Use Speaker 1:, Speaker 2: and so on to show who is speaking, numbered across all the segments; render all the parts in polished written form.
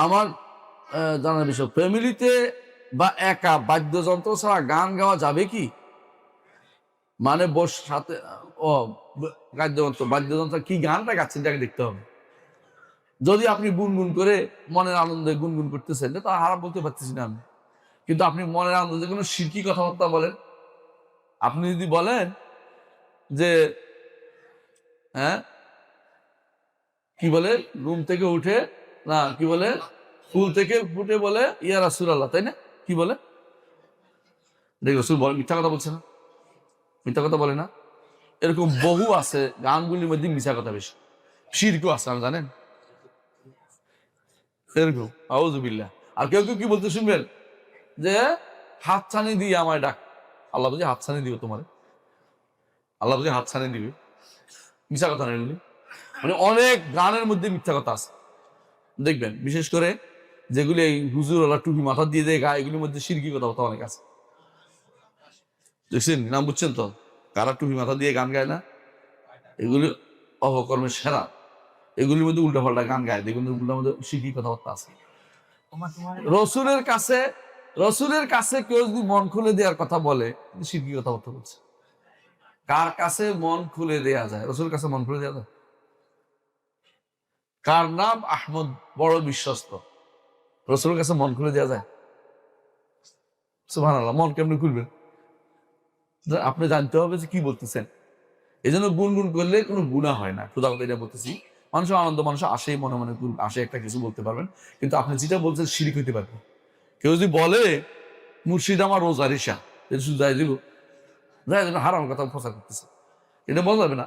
Speaker 1: আমার জানার বিষয়, ফ্যামিলিতে বা একা বাদ্যযন্ত্র ছাড়া গান গাওয়া যাবে কি? মানে সাথে ও বাদ্যযন্ত্র কি গানটা গাচ্ছেন তাকে দেখতে হবে। যদি আপনি গুনগুন করে মনের আনন্দে গুনগুন করতেছেন তা হারাম বলতে পারতেছি না আমি, কিন্তু আপনি মনের আনন্দে কোনো শিরকি কথাবার্তা বলেন, আপনি যদি বলেন যে হ্যাঁ কি বলে রুম থেকে উঠে না কি বলে ফুল থেকে ফুটে বলে ইয়া রাসূলুল্লাহ, তাই না? কি বলে রাসূল বলে, মিথ্যা কথা বলছে না? মিথ্যা কথা বলে না? এরকম বহু আছে গানগুলির মধ্যে মিথ্যা কথা বেশি, শিরকও আছে, আমি জানেন এরকম আউযুবিল্লাহ। আর কেউ কেউ কি বলতে শুনবেন যে হাতছানি দিয়ে আমায় ডাক, আল্লাহ বুঝি হাতছানি দিবে তোমার, আল্লাহ বুঝি হাতছানি দিবে, মিথ্যা কথা নেই। মানে অনেক গানের মধ্যে মিথ্যা কথা আছে দেখবেন, বিশেষ করে যেগুলি এই হুজুরওয়ালা টুপি মাথা দিয়ে দেয় গায়ে, এগুলির মধ্যে শিরকি কথা অনেক আছে, দেখছেন? নাম বুঝছেন তো? কারা টুপি মাথা দিয়ে গান গায় না, এগুলি অপকর্মের সেরা। এগুলির মধ্যে উল্টা পাল্টা গান গায়, এগুলির উল্টার মধ্যে শিরকি কথাবার্তা আছে। রসুলের কাছে কেউ যদি মন খুলে দেওয়ার কথা বলে, শিরকি কথাবার্তা বলছে। কার কাছে মন খুলে দেয়া যায়? রসুলের কাছে মন খুলে দেওয়া যায়? কার নাম আহমদ বড় বিশ্বস্ত, রসুলের কাছে মন খুলে দেওয়া যায়? সুবহানাল্লাহ। মন কেমনি খুলবেন? আপনি জানতে হবে যে কি বলতেছেন। এই জন্য গুনগুন করলে কোনো গুনাহ হয় না, খোদা কথা এটা বলতেছি। মানুষের আনন্দ, মানুষ আসেই মনে মনে আসে একটা কিছু বলতে পারবেন, কিন্তু আপনি যেটা বলছেন শিরিক হইতে পারবে। কেউ যদি বলে মুর্শিদ আমার রোজা রিসা, এটা শুধু যাই দিব, যাই দেবেন, হারাম কথা প্রচার করতেছে, এটা বলা যাবে না।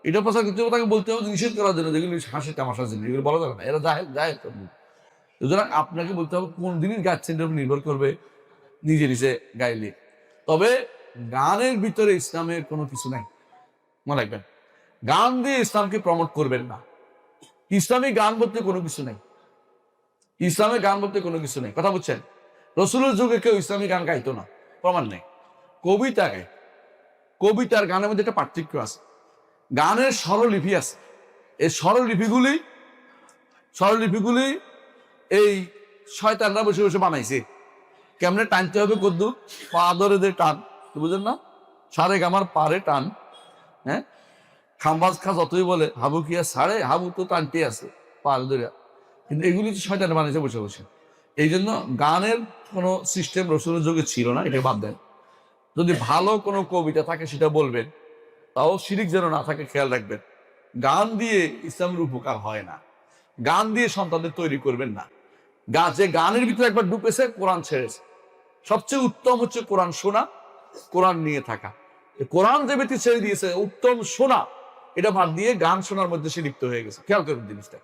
Speaker 1: এটা প্রচার করতে হবে, তাকে বলতে হবে নিষেধ করার জন্য, যেগুলো হাসি তামাশার জন্য, এগুলো বলা যাবে না, এরা জাহেল করবে। সুতরাং আপনাকে বলতে হবে কোন দিনই গাচ্ছেন, এটার উপর নির্ভর করবে নিজে নিজে গাইলে। তবে গানের ভিতরে ইসলামের কোনো কিছু নাই, মনে রাখবেন। গান দিয়ে ইসলামকে প্রমোট করবেন না। ইসলামী গান বলতে কোনো কিছু নেই, ইসলামের গান বলতে কোনো কিছু নেই, কথা বুঝছেন? রসুলের যুগে কেউ ইসলামী গান গাইতো না, প্রমাণ নেই। কবিতা গায়, কবিতার গানের মধ্যে একটা পার্থক্য আছে। গানের স্বরলিপি আছে, এই স্বরলিপিগুলি এই শয়তানরা বসে বসে বানাইছে। কেমনে টানতে হবে, কদ্দুর পা ধরে দিয়ে টান, বুঝেন না? সারে গামার পারে টান, হ্যাঁ, খাম্বাজ খা যতই বলে হাবু কি আর ছাড়ে, হাবু তো টানতে আছে পার ধরে, কিন্তু এগুলি শয়তান বানাইছে বসে বসে। এই জন্য গানের কোনো সিস্টেম রসুলের যুগে ছিল না, এটা বাদ দেন। যদি ভালো কোনো কবিতা থাকে সেটা বলবেন, তাও শিরিক যেন না থাকে খেয়াল রাখবেন। গান দিয়ে ইসলামের উপকার হয় না, গান দিয়ে সন্তানদের তৈরি করবেন না। যে গানের ভিতরে একবার ঢুকেছে, কোরআন ছেড়েছে। সবচেয়ে উত্তম হচ্ছে কোরআন শোনা, কোরআন নিয়ে থাকা। কোরআন যে ব্যক্তি ছেড়ে দিয়েছে, উত্তম শোনা, এটা বাদ দিয়ে গান শোনার মধ্যে সে লিপ্ত হয়ে গেছে। খেয়াল করুন জিনিসটা।